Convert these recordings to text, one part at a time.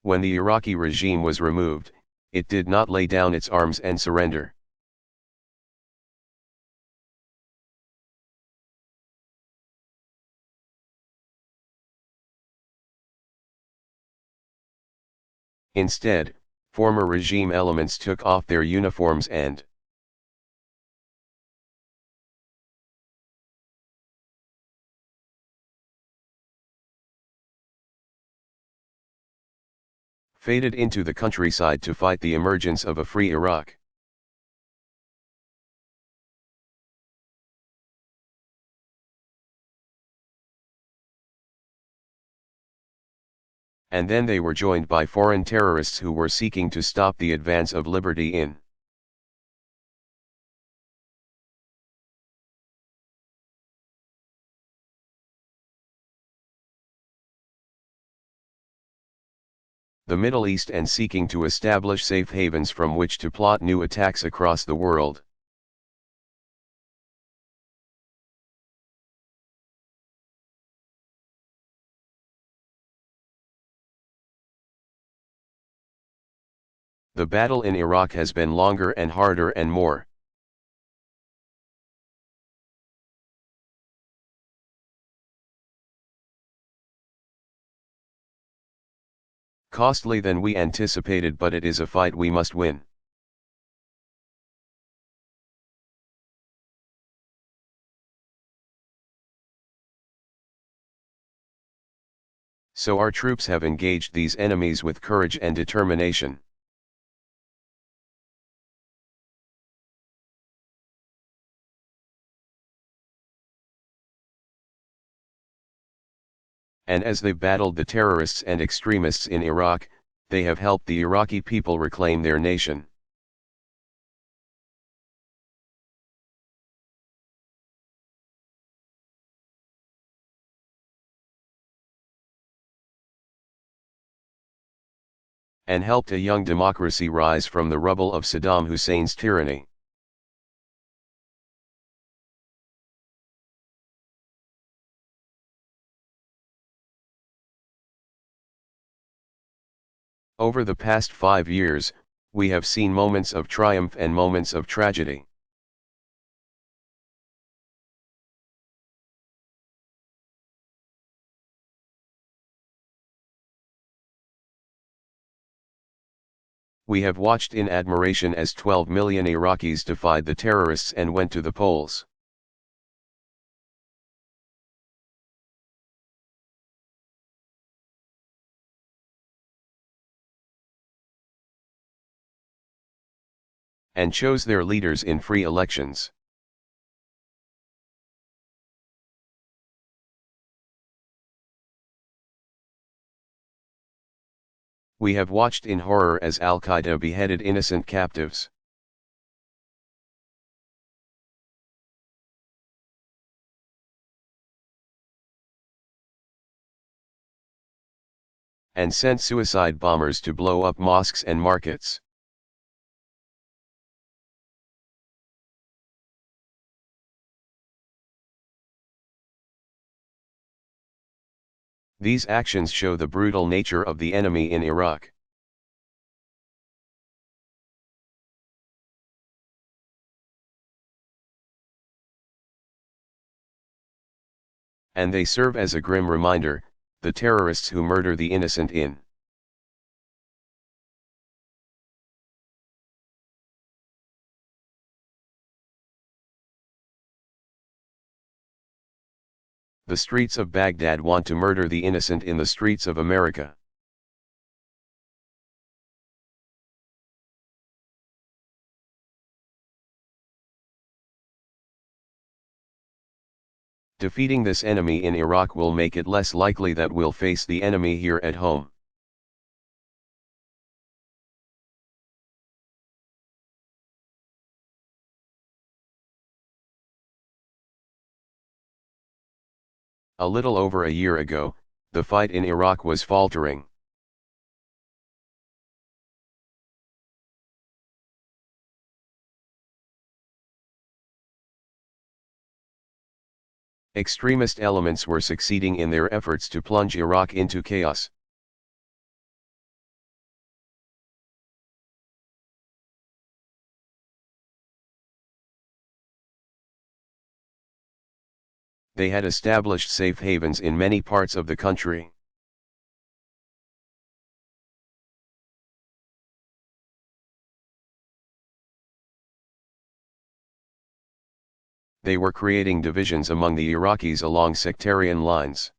When the Iraqi regime was removed, it did not lay down its arms and surrender. Instead, former regime elements took off their uniforms and faded into the countryside to fight the emergence of a free Iraq. And then they were joined by foreign terrorists who were seeking to stop the advance of liberty in the Middle East and seeking to establish safe havens from which to plot new attacks across the world. The battle in Iraq has been longer and harder and more costly than we anticipated, but it is a fight we must win. So our troops have engaged these enemies with courage and determination. And as they've battled the terrorists and extremists in Iraq, they have helped the Iraqi people reclaim their nation. And helped a young democracy rise from the rubble of Saddam Hussein's tyranny. Over the past 5 years, we have seen moments of triumph and moments of tragedy. We have watched in admiration as 12 million Iraqis defied the terrorists and went to the polls. And chose their leaders in free elections. We have watched in horror as Al-Qaeda beheaded innocent captives. And sent suicide bombers to blow up mosques and markets. These actions show the brutal nature of the enemy in Iraq. And they serve as a grim reminder, the terrorists who murder the innocent in the streets of Baghdad want to murder the innocent in the streets of America. Defeating this enemy in Iraq will make it less likely that we'll face the enemy here at home. A little over a year ago, the fight in Iraq was faltering. Extremist elements were succeeding in their efforts to plunge Iraq into chaos. They had established safe havens in many parts of the country. They were creating divisions among the Iraqis along sectarian lines.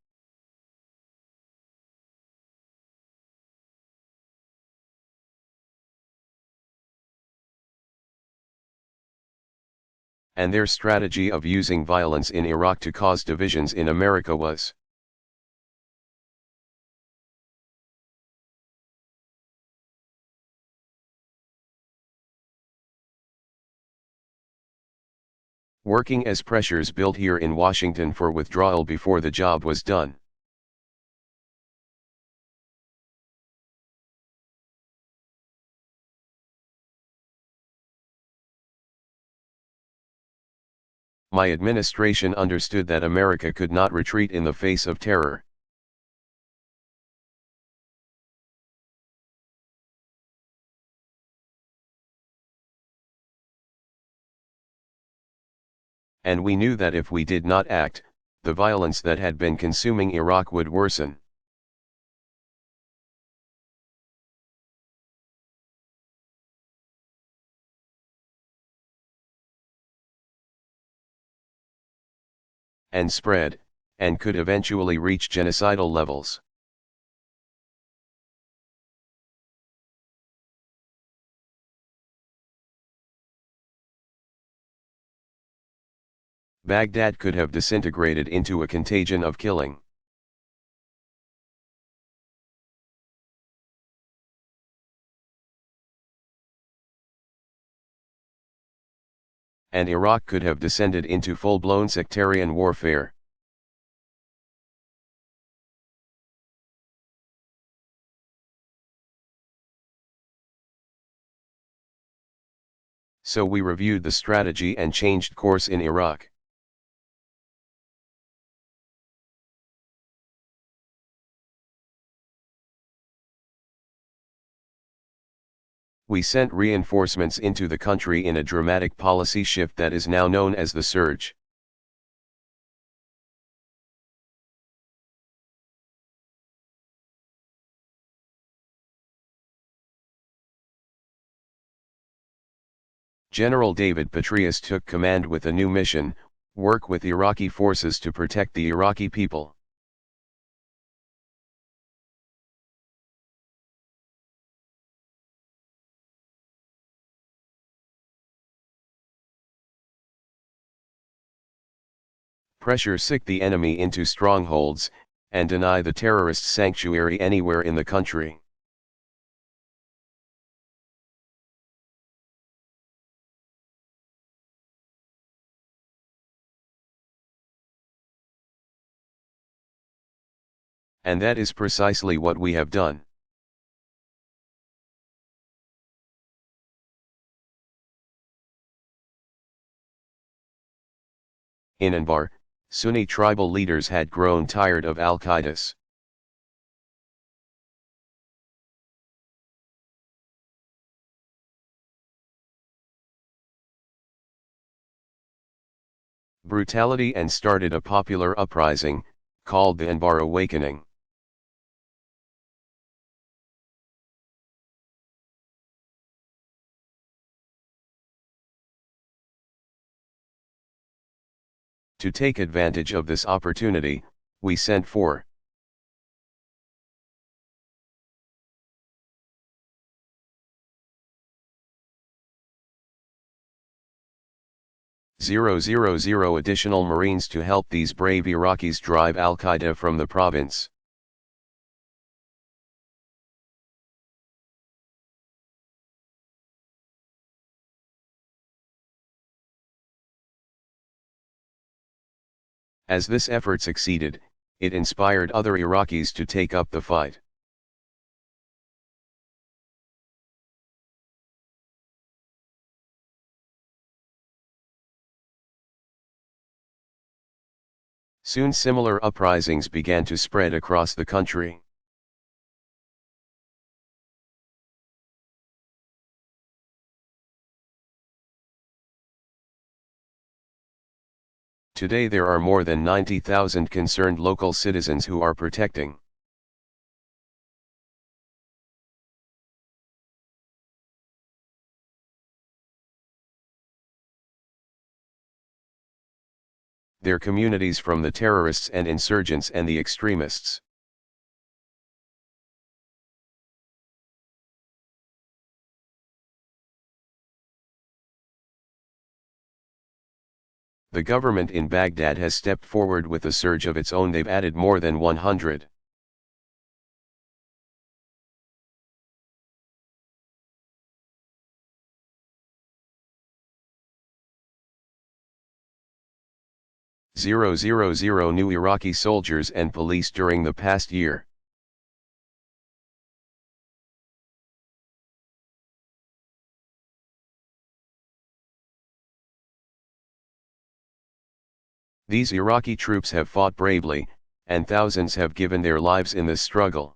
And their strategy of using violence in Iraq to cause divisions in America was working as pressures built here in Washington for withdrawal before the job was done. My administration understood that America could not retreat in the face of terror. And we knew that if we did not act, the violence that had been consuming Iraq would worsen. And spread, and could eventually reach genocidal levels. Baghdad could have disintegrated into a contagion of killing. And Iraq could have descended into full-blown sectarian warfare. So we reviewed the strategy and changed course in Iraq. We sent reinforcements into the country in a dramatic policy shift that is now known as the surge. General David Petraeus took command with a new mission: work with Iraqi forces to protect the Iraqi people. Pressure sick the enemy into strongholds, and deny the terrorists sanctuary anywhere in the country. And that is precisely what we have done. In Anbar, Sunni tribal leaders had grown tired of al-Qaeda's brutality and started a popular uprising, called the Anbar Awakening. To take advantage of this opportunity, we sent 4,000 additional Marines to help these brave Iraqis drive al-Qaeda from the province. As this effort succeeded, it inspired other Iraqis to take up the fight. Soon similar uprisings began to spread across the country. Today there are more than 90,000 concerned local citizens who are protecting their communities from the terrorists and insurgents and the extremists. The government in Baghdad has stepped forward with a surge of its own. They've added more than 100. New Iraqi soldiers and police during the past year. These Iraqi troops have fought bravely, and thousands have given their lives in this struggle.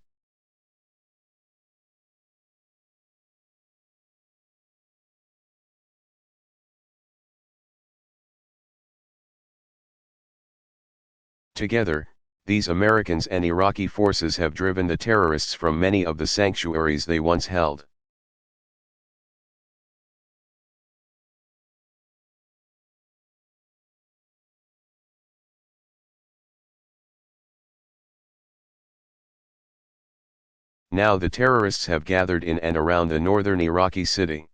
Together, these Americans and Iraqi forces have driven the terrorists from many of the sanctuaries they once held. Now the terrorists have gathered in and around the northern Iraqi city.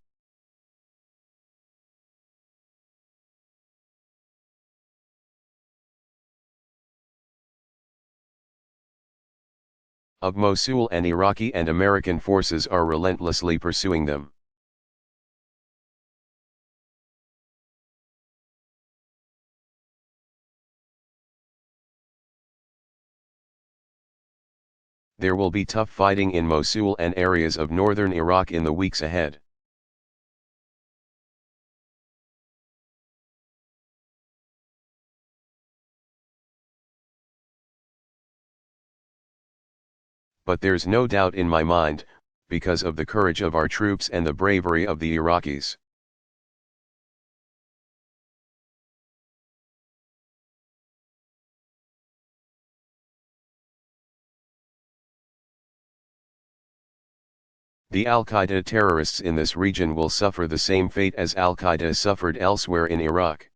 Of Mosul, and Iraqi and American forces are relentlessly pursuing them. There will be tough fighting in Mosul and areas of northern Iraq in the weeks ahead. But there's no doubt in my mind, because of the courage of our troops and the bravery of the Iraqis. The Al-Qaeda terrorists in this region will suffer the same fate as Al-Qaeda suffered elsewhere in Iraq.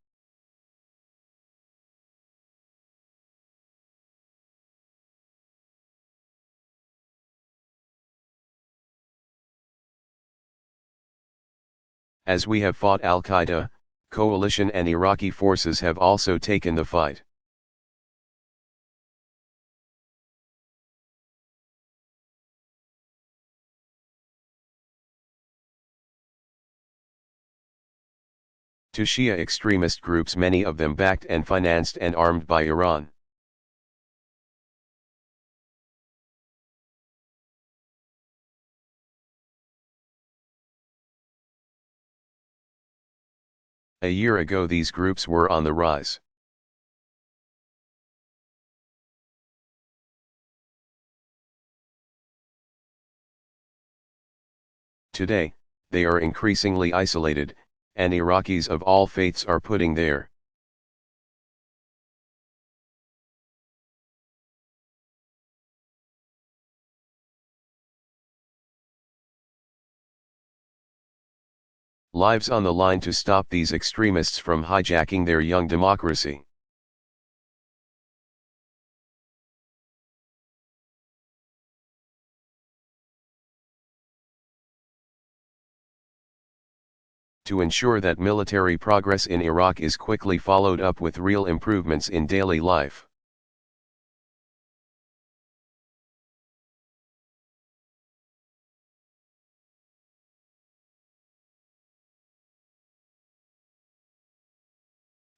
As we have fought Al-Qaeda, coalition and Iraqi forces have also taken the fight. To Shia extremist groups, many of them backed and financed and armed by Iran. A year ago these groups were on the rise. Today, they are increasingly isolated, and Iraqis of all faiths are putting their lives on the line to stop these extremists from hijacking their young democracy. To ensure that military progress in Iraq is quickly followed up with real improvements in daily life.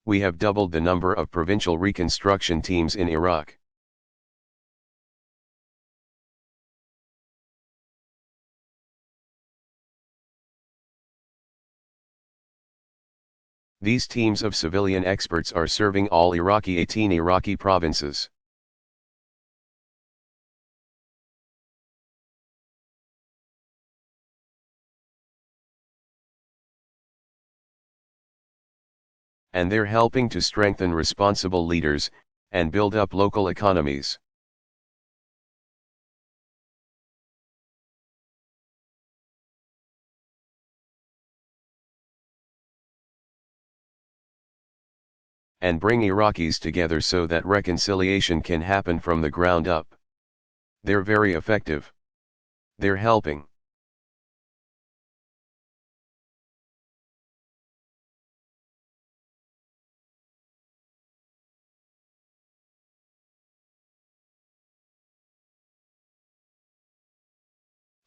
We have doubled the number of provincial reconstruction teams in Iraq. These teams of civilian experts are serving all 18 Iraqi provinces. And they're helping to strengthen responsible leaders, and build up local economies. And bring Iraqis together so that reconciliation can happen from the ground up. They're very effective. They're helping.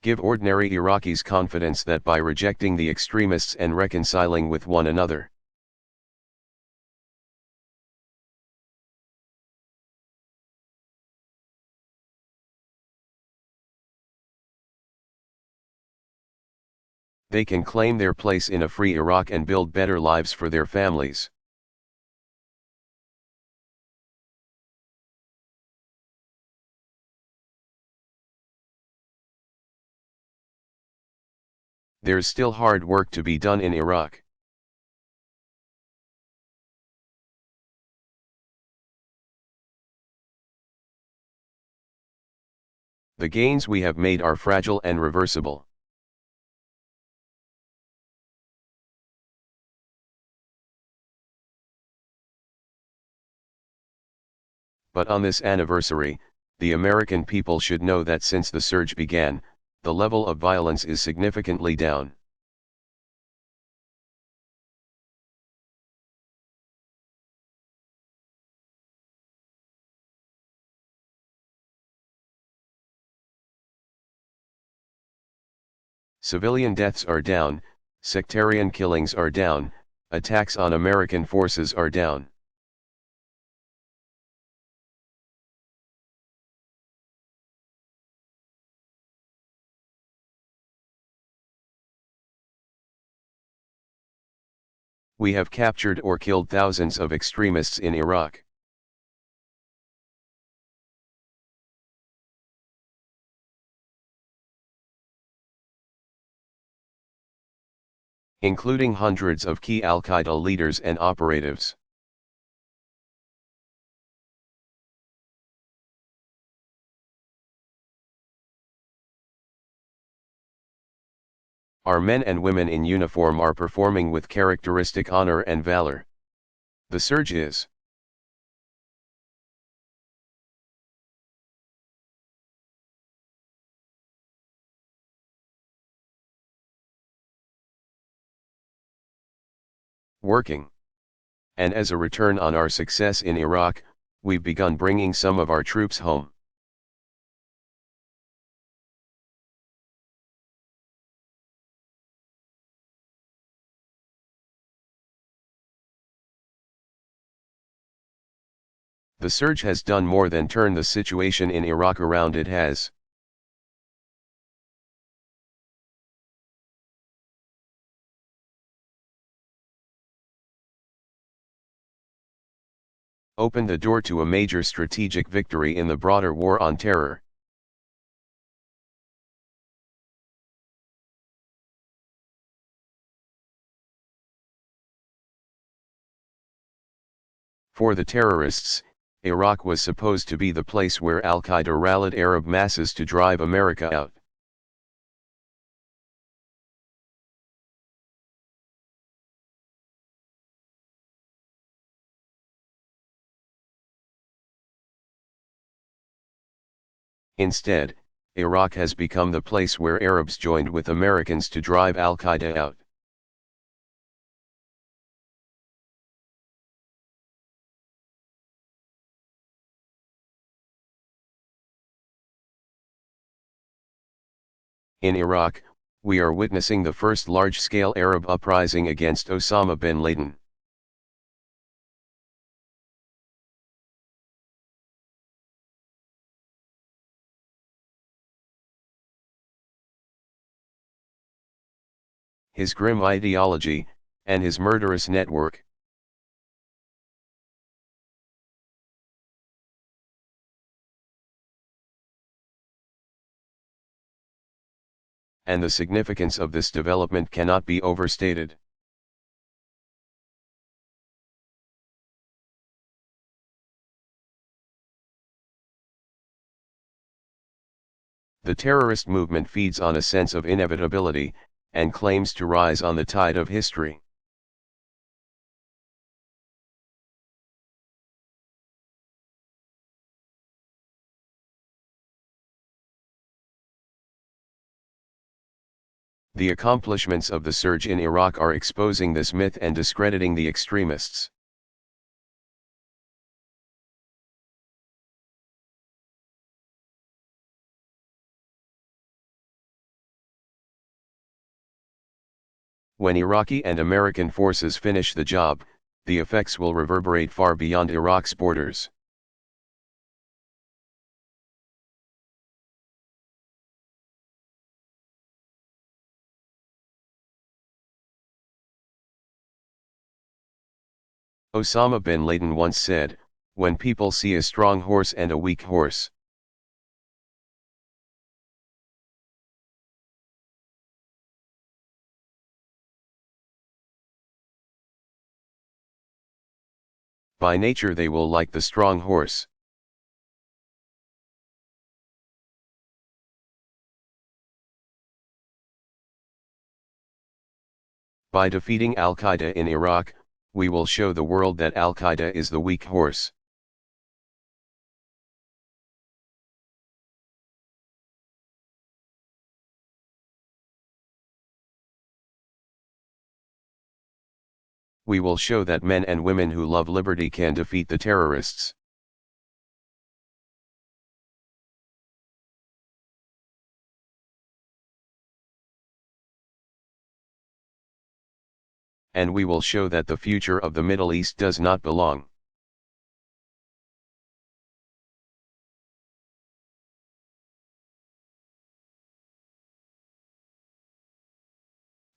Give ordinary Iraqis confidence that by rejecting the extremists and reconciling with one another, they can claim their place in a free Iraq and build better lives for their families. There's still hard work to be done in Iraq. The gains we have made are fragile and reversible. But on this anniversary, the American people should know that since the surge began, the level of violence is significantly down. Civilian deaths are down, sectarian killings are down, attacks on American forces are down. We have captured or killed thousands of extremists in Iraq. Including hundreds of key al-Qaeda leaders and operatives. Our men and women in uniform are performing with characteristic honor and valor. The surge is working. And as a return on our success in Iraq, we've begun bringing some of our troops home. The surge has done more than turn the situation in Iraq around. It has opened the door to a major strategic victory in the broader war on terror. For the terrorists, Iraq was supposed to be the place where al-Qaeda rallied Arab masses to drive America out. Instead, Iraq has become the place where Arabs joined with Americans to drive al-Qaeda out. In Iraq, we are witnessing the first large-scale Arab uprising against Osama bin Laden. His grim ideology, and his murderous network. And the significance of this development cannot be overstated. The terrorist movement feeds on a sense of inevitability, and claims to rise on the tide of history. The accomplishments of the surge in Iraq are exposing this myth and discrediting the extremists. When Iraqi and American forces finish the job, the effects will reverberate far beyond Iraq's borders. Osama bin Laden once said, "When people see a strong horse and a weak horse, by nature they will like the strong horse." By defeating Al-Qaeda in Iraq, we will show the world that Al-Qaeda is the weak horse. We will show that men and women who love liberty can defeat the terrorists. And we will show that the future of the Middle East does not belong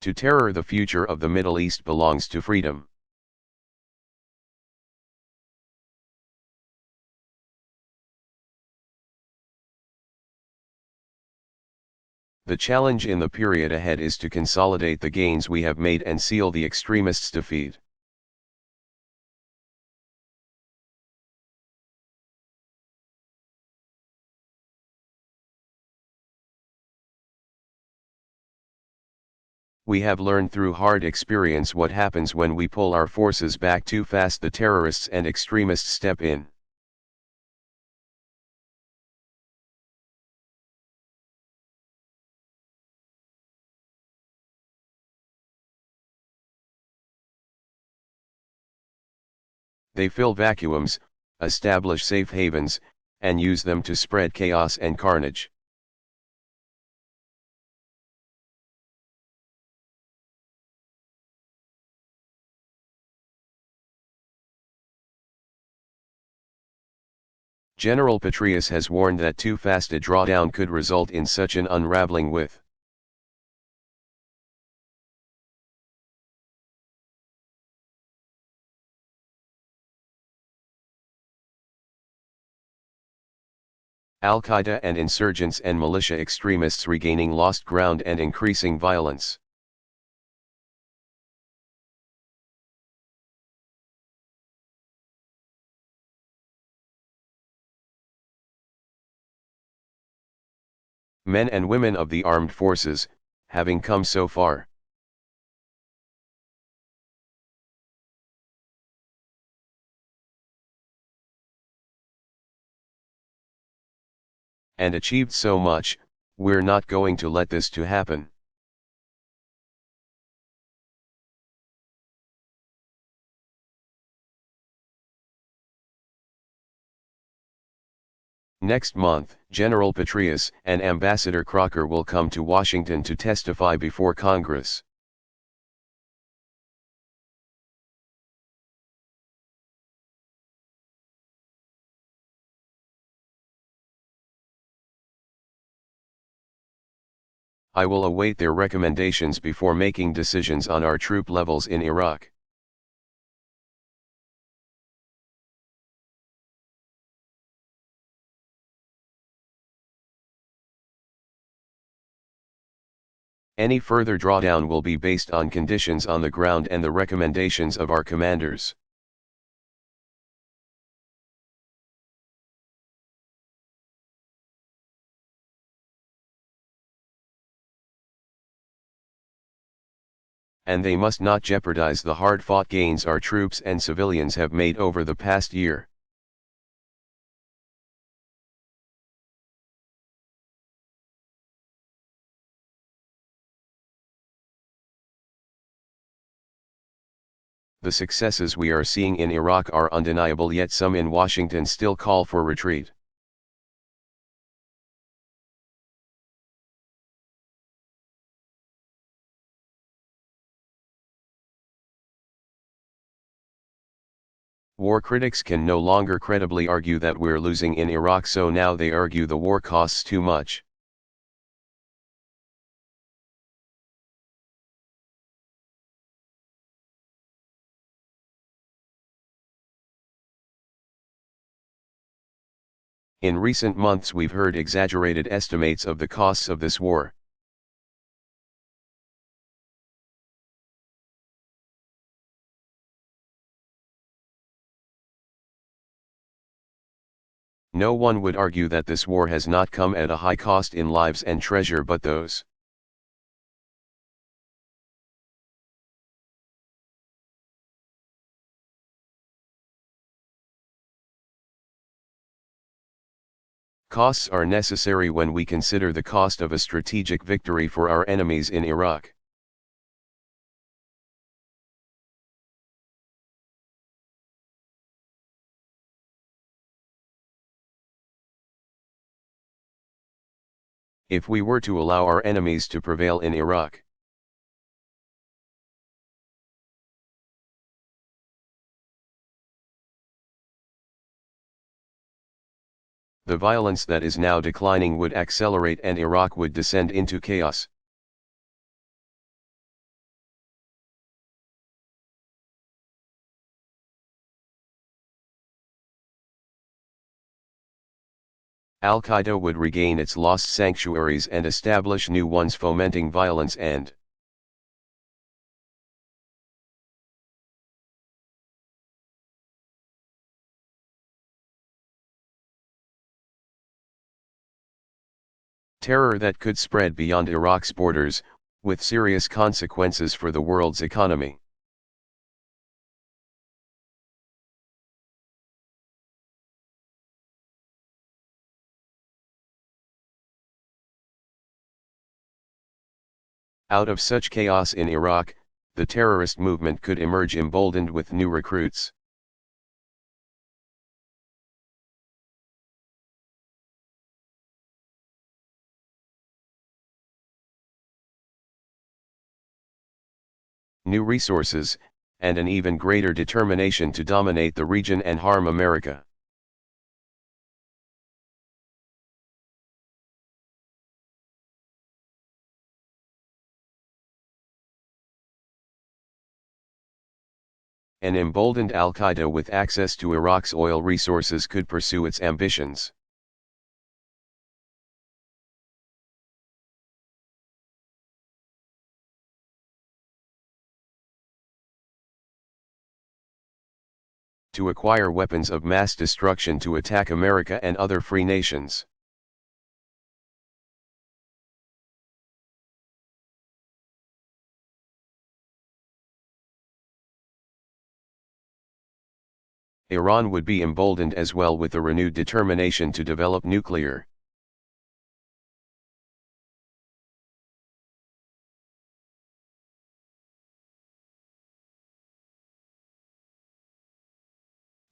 to terror. The future of the Middle East belongs to freedom. The challenge in the period ahead is to consolidate the gains we have made and seal the extremists' defeat. We have learned through hard experience what happens when we pull our forces back too fast. The terrorists and extremists step in. They fill vacuums, establish safe havens, and use them to spread chaos and carnage. General Petraeus has warned that too fast a drawdown could result in such an unraveling with Al-Qaeda and insurgents and militia extremists regaining lost ground and increasing violence. Men and women of the armed forces, having come so far, and achieved so much, we're not going to let this to happen. Next month, General Petraeus and Ambassador Crocker will come to Washington to testify before Congress. I will await their recommendations before making decisions on our troop levels in Iraq. Any further drawdown will be based on conditions on the ground and the recommendations of our commanders. and they must not jeopardize the hard-fought gains our troops and civilians have made over the past year. The successes we are seeing in Iraq are undeniable, yet some in Washington still call for retreat. War critics can no longer credibly argue that we're losing in Iraq, so now they argue the war costs too much. In recent months we've heard exaggerated estimates of the costs of this war. No one would argue that this war has not come at a high cost in lives and treasure, but those costs are necessary when we consider the cost of a strategic victory for our enemies in Iraq. If we were to allow our enemies to prevail in Iraq, the violence that is now declining would accelerate and Iraq would descend into chaos. Al-Qaeda would regain its lost sanctuaries and establish new ones, fomenting violence and terror that could spread beyond Iraq's borders, with serious consequences for the world's economy. Out of such chaos in Iraq, the terrorist movement could emerge emboldened with new recruits. New resources, and an even greater determination to dominate the region and harm America. An emboldened Al-Qaeda with access to Iraq's oil resources could pursue its ambitions. To acquire weapons of mass destruction to attack America and other free nations. Iran would be emboldened as well with a renewed determination to develop nuclear.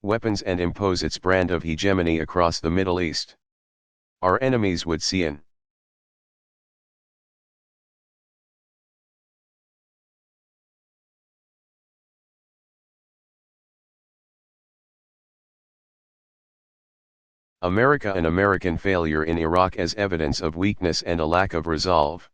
Weapons and impose its brand of hegemony across the Middle East. Our enemies would see an America an American failure in Iraq as evidence of weakness and a lack of resolve.